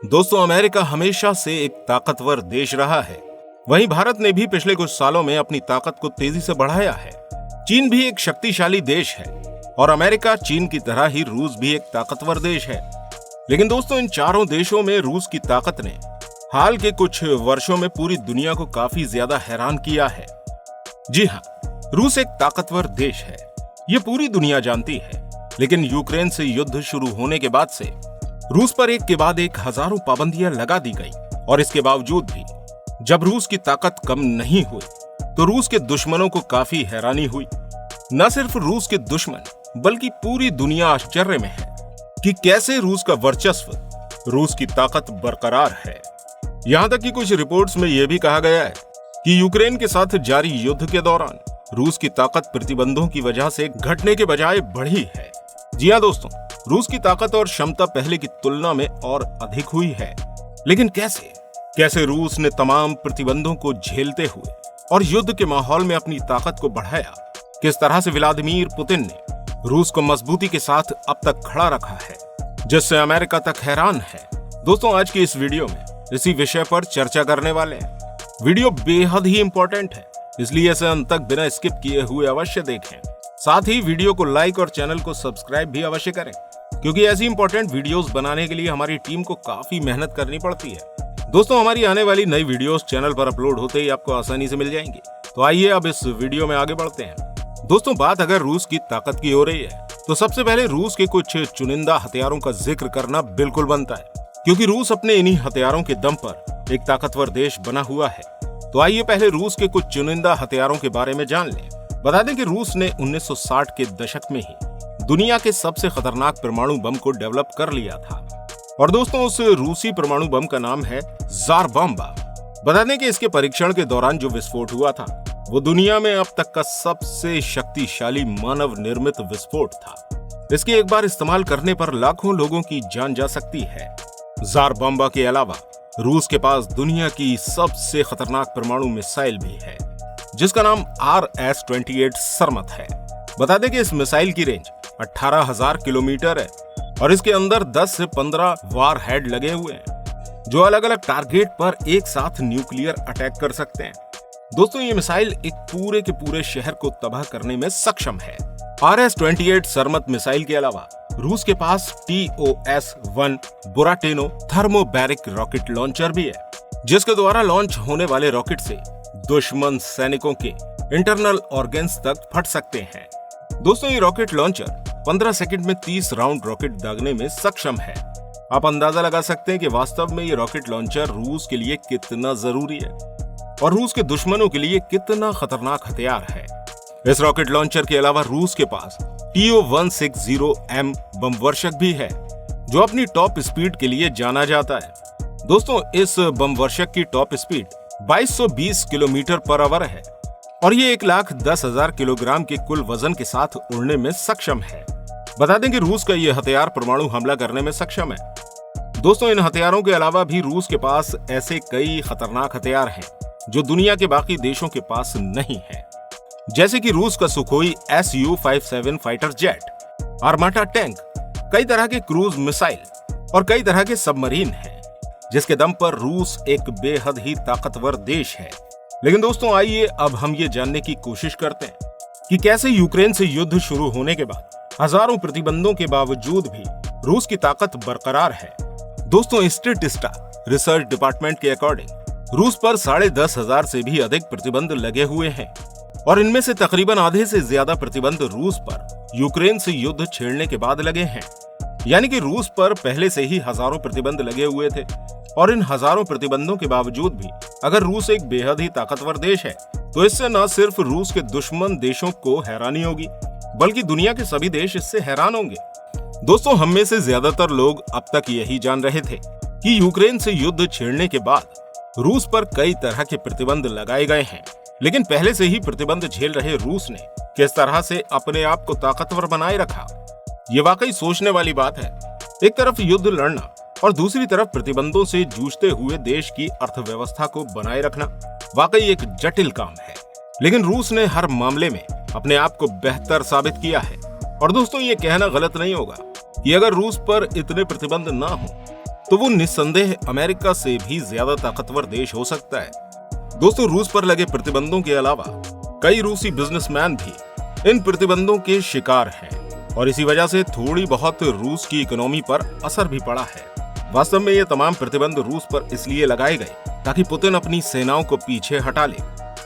दोस्तों, अमेरिका हमेशा से एक ताकतवर देश रहा है। वहीं भारत ने भी पिछले कुछ सालों में अपनी ताकत को तेजी से बढ़ाया है। चीन भी एक शक्तिशाली देश है और अमेरिका चीन की तरह ही रूस भी एक ताकतवर देश है। लेकिन दोस्तों, इन चारों देशों में रूस की ताकत ने हाल के कुछ वर्षों में पूरी दुनिया को काफी ज्यादा हैरान किया है। जी हाँ, रूस एक ताकतवर देश है, ये पूरी दुनिया जानती है। लेकिन यूक्रेन से युद्ध शुरू होने के बाद से रूस पर एक के बाद एक हजारों पाबंदियां लगा दी गई और इसके बावजूद भी जब रूस की ताकत कम नहीं हुई तो रूस के दुश्मनों को काफी हैरानी हुई। न सिर्फ रूस के दुश्मन बल्कि पूरी दुनिया आश्चर्य में है कि कैसे रूस का वर्चस्व, रूस की ताकत बरकरार है। यहाँ तक कि कुछ रिपोर्ट्स में यह भी कहा गया है कि यूक्रेन के साथ जारी युद्ध के दौरान रूस की ताकत प्रतिबंधों की वजह से घटने के बजाय बढ़ी है। जी हाँ दोस्तों, रूस की ताकत और क्षमता पहले की तुलना में और अधिक हुई है। लेकिन कैसे रूस ने तमाम प्रतिबंधों को झेलते हुए और युद्ध के माहौल में अपनी ताकत को बढ़ाया, किस तरह से व्लादिमीर पुतिन ने रूस को मजबूती के साथ अब तक खड़ा रखा है, जिससे अमेरिका तक हैरान है। दोस्तों, आज की इस वीडियो में इसी विषय पर चर्चा करने वाले हैं। वीडियो बेहद ही इंपॉर्टेंट है, इसलिए इसे अंत तक बिना स्किप किए हुए अवश्य देखें। साथ ही वीडियो को लाइक और चैनल को सब्सक्राइब भी अवश्य करें, क्योंकि ऐसी इंपॉर्टेंट वीडियोस बनाने के लिए हमारी टीम को काफी मेहनत करनी पड़ती है। दोस्तों, हमारी आने वाली नई वीडियोस चैनल पर अपलोड होते ही आपको आसानी से मिल जाएंगी। तो आइए अब इस वीडियो में आगे बढ़ते हैं। दोस्तों, बात अगर रूस की ताकत की हो रही है तो सबसे पहले रूस के कुछ चुनिंदा हथियारों का जिक्र करना बिल्कुल बनता है, क्योंकि रूस अपने इन्हीं हथियारों के दम पर एक ताकतवर देश बना हुआ है। तो आइए पहले रूस के कुछ चुनिंदा हथियारों के बारे में जान लें। बता दें कि रूस ने 1960 के दशक में ही दुनिया के सबसे खतरनाक परमाणु बम को डेवलप कर लिया था। और दोस्तों, उस रूसी परमाणु बम का नाम है ज़ार बॉम्बा। बता दें कि इसके परीक्षण के दौरान जो विस्फोट हुआ था वो दुनिया में अब तक का सबसे शक्तिशाली मानव निर्मित विस्फोट था। इसके एक बार इस्तेमाल करने पर लाखों लोगों की जान जा सकती है। ज़ार बॉम्बा के अलावा रूस के पास दुनिया की सबसे खतरनाक परमाणु मिसाइल भी है, जिसका नाम RS-28 सरमत है। बता दें कि इस मिसाइल की रेंज 18,000 किलोमीटर है और इसके अंदर 10 से 15 वार हेड लगे हुए हैं, जो अलग अलग टारगेट पर एक साथ न्यूक्लियर अटैक कर सकते हैं। दोस्तों, ये मिसाइल एक पूरे के पूरे शहर को तबाह करने में सक्षम है। RS-28 सरमत मिसाइल के अलावा रूस के पास TOS-1 बुराटेनो थर्मोबैरिक रॉकेट लॉन्चर भी है, जिसके द्वारा लॉन्च होने वाले रॉकेट से दुश्मन सैनिकों के इंटरनल ऑर्गन्स तक फट सकते हैं। दोस्तों, ये रॉकेट लॉन्चर 15 सेकंड में 30 राउंड रॉकेट दागने में सक्षम है। आप अंदाजा लगा सकते हैं कि वास्तव में ये रॉकेट लॉन्चर रूस के लिए कितना जरूरी है और रूस के दुश्मनों के लिए कितना खतरनाक हथियार है। इस रॉकेट लॉन्चर के अलावा रूस के पास TO-160M बम वर्षक भी है, जो अपनी टॉप स्पीड के लिए जाना जाता है। दोस्तों, इस बम वर्षक की top speed 2220 kilometre per hour है और ये 1,10,000 किलोग्राम के कुल वजन के साथ उड़ने में सक्षम है। बता दें कि रूस का ये हथियार परमाणु हमला करने में सक्षम है। दोस्तों, इन हथियारों के अलावा भी रूस के पास ऐसे कई खतरनाक हथियार हैं जो दुनिया के बाकी देशों के पास नहीं है, जैसे कि रूस का Sukhoi Su-57 fighter jet, Armata tank, कई तरह के क्रूज मिसाइल और कई तरह के सबमरीन हैं, जिसके दम पर रूस एक बेहद ही ताकतवर देश है। लेकिन दोस्तों, आइए अब हम ये जानने की कोशिश करते हैं कि कैसे यूक्रेन से युद्ध शुरू होने के बाद हजारों प्रतिबंधों के बावजूद भी रूस की ताकत बरकरार है। दोस्तों, स्टेटिस्टा रिसर्च डिपार्टमेंट के अकॉर्डिंग रूस पर 10,500 से भी अधिक प्रतिबंध लगे हुए हैं और इनमें से तकरीबन आधे से ज्यादा प्रतिबंध रूस पर यूक्रेन से युद्ध छेड़ने के बाद लगे हैं। यानी कि रूस पर पहले से ही हजारों प्रतिबंध लगे हुए थे और इन हजारों प्रतिबंधों के बावजूद भी अगर रूस एक बेहद ही ताकतवर देश है तो इससे न सिर्फ रूस के दुश्मन देशों को हैरानी होगी, बल्कि दुनिया के सभी देश इससे हैरान होंगे। दोस्तों, हम में से ज्यादातर लोग अब तक यही जान रहे थे कि यूक्रेन से युद्ध छेड़ने के बाद रूस पर कई तरह के प्रतिबंध लगाए गए हैं, लेकिन पहले से ही प्रतिबंध झेल रहे रूस ने किस तरह से अपने आप को ताकतवर बनाए रखा, ये वाकई सोचने वाली बात है। एक तरफ युद्ध लड़ना और दूसरी तरफ प्रतिबंधों से जूझते हुए देश की अर्थव्यवस्था को बनाए रखना वाकई एक जटिल काम है, लेकिन रूस ने हर मामले में अपने आप को बेहतर साबित किया है। और दोस्तों, ये कहना गलत नहीं होगा कि अगर रूस पर इतने प्रतिबंध ना हो तो वो निस्संदेह अमेरिका से भी ज्यादा ताकतवर देश हो सकता है। दोस्तों, रूस पर लगे प्रतिबंधों के अलावा कई रूसी बिजनेसमैन भी इन प्रतिबंधों के शिकार हैं और इसी वजह से थोड़ी बहुत रूस की इकोनॉमी पर असर भी पड़ा है। वास्तव में ये तमाम प्रतिबंध रूस पर इसलिए लगाए गए ताकि पुतिन अपनी सेनाओं को पीछे हटा ले।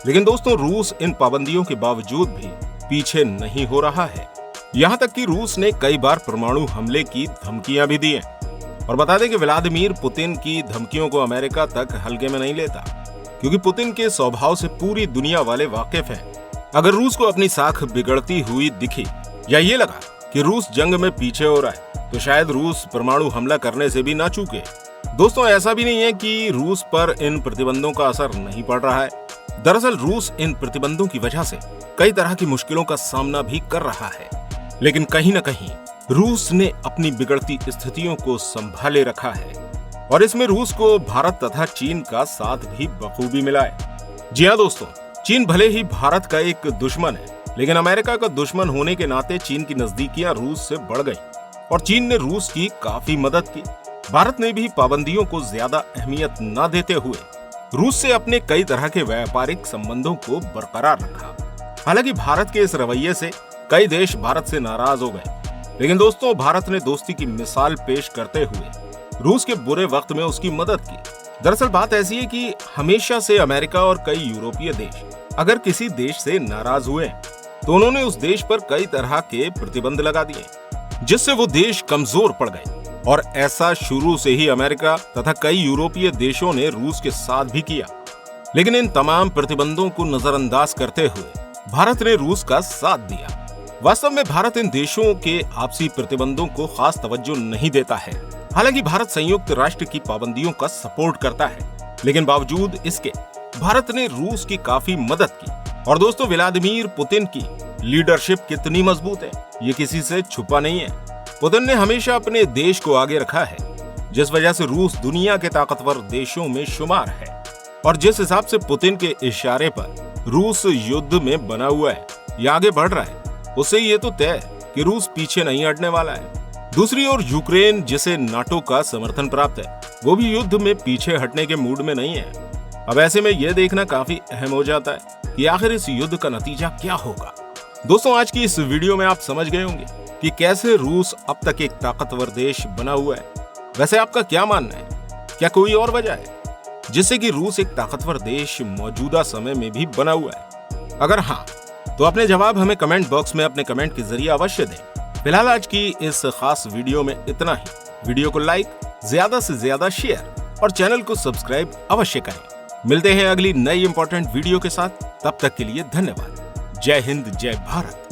लेकिन दोस्तों, रूस इन पाबंदियों के बावजूद भी पीछे नहीं हो रहा है। यहाँ तक कि रूस ने कई बार परमाणु हमले की धमकियां भी दी हैं। और बता दें कि व्लादिमीर पुतिन की धमकियों को अमेरिका तक हल्के में नहीं लेता, क्योंकि पुतिन के स्वभाव से पूरी दुनिया वाले वाकिफ हैं। अगर रूस को अपनी साख बिगड़ती हुई दिखी या ये लगा कि रूस जंग में पीछे हो रहा है, तो शायद रूस परमाणु हमला करने से भी ना चूके। दोस्तों, ऐसा भी नहीं है कि रूस पर इन प्रतिबंधों का असर नहीं पड़ रहा है। दरअसल रूस इन प्रतिबंधों की वजह से कई तरह की मुश्किलों का सामना भी कर रहा है, लेकिन कहीं न कहीं रूस ने अपनी बिगड़ती स्थितियों को संभाले रखा है और इसमें रूस को भारत तथा चीन का साथ भी बखूबी मिला है। जी हाँ दोस्तों, चीन भले ही भारत का एक दुश्मन है, लेकिन अमेरिका का दुश्मन होने के नाते चीन की नजदीकियां रूस से बढ़ गई और चीन ने रूस की काफी मदद की। भारत ने भी पाबंदियों को ज्यादा अहमियत न देते हुए रूस से अपने कई तरह के व्यापारिक संबंधों को बरकरार रखा। हालांकि भारत के इस रवैये से कई देश भारत से नाराज हो गए, लेकिन दोस्तों, भारत ने दोस्ती की मिसाल पेश करते हुए रूस के बुरे वक्त में उसकी मदद की। दरअसल बात ऐसी है कि हमेशा से अमेरिका और कई यूरोपीय देश अगर किसी देश से नाराज हुए तो उन्होंने उस देश पर कई तरह के प्रतिबंध लगा दिए, जिससे वो देश कमजोर पड़ गए। और ऐसा शुरू से ही अमेरिका तथा कई यूरोपीय देशों ने रूस के साथ भी किया। लेकिन इन तमाम प्रतिबंधों को नजरअंदाज करते हुए भारत ने रूस का साथ दिया। वास्तव में भारत इन देशों के आपसी प्रतिबंधों को खास तवज्जो नहीं देता है। हालांकि भारत संयुक्त राष्ट्र की पाबंदियों का सपोर्ट करता है, लेकिन बावजूद इसके भारत ने रूस की काफी मदद की। और दोस्तों, व्लादिमीर पुतिन की लीडरशिप कितनी मजबूत है, ये किसी से छुपा नहीं है। पुतिन ने हमेशा अपने देश को आगे रखा है, जिस वजह से रूस दुनिया के ताकतवर देशों में शुमार है। और जिस हिसाब से पुतिन के इशारे पर रूस युद्ध में बना हुआ है या आगे बढ़ रहा है, उससे ये तो तय है कि रूस पीछे नहीं हटने वाला है। दूसरी ओर यूक्रेन, जिसे नाटो का समर्थन प्राप्त है, वो भी युद्ध में पीछे हटने के मूड में नहीं है। अब ऐसे में यह देखना काफी अहम हो जाता है कि आखिर इस युद्ध का नतीजा क्या होगा। दोस्तों, आज की इस वीडियो में आप समझ गए होंगे कि कैसे रूस अब तक एक ताकतवर देश बना हुआ है। वैसे आपका क्या मानना है? क्या कोई और वजह है जिससे कि रूस एक ताकतवर देश मौजूदा समय में भी बना हुआ है? अगर हाँ, तो अपने जवाब हमें कमेंट बॉक्स में अपने कमेंट के जरिए अवश्य दें। फिलहाल आज की इस खास वीडियो में इतना ही। वीडियो को लाइक, ज्यादा से ज्यादा शेयर और चैनल को सब्सक्राइब अवश्य करें। मिलते हैं अगली नई इंपॉर्टेंट वीडियो के साथ। तब तक के लिए धन्यवाद। जय हिंद, जय भारत।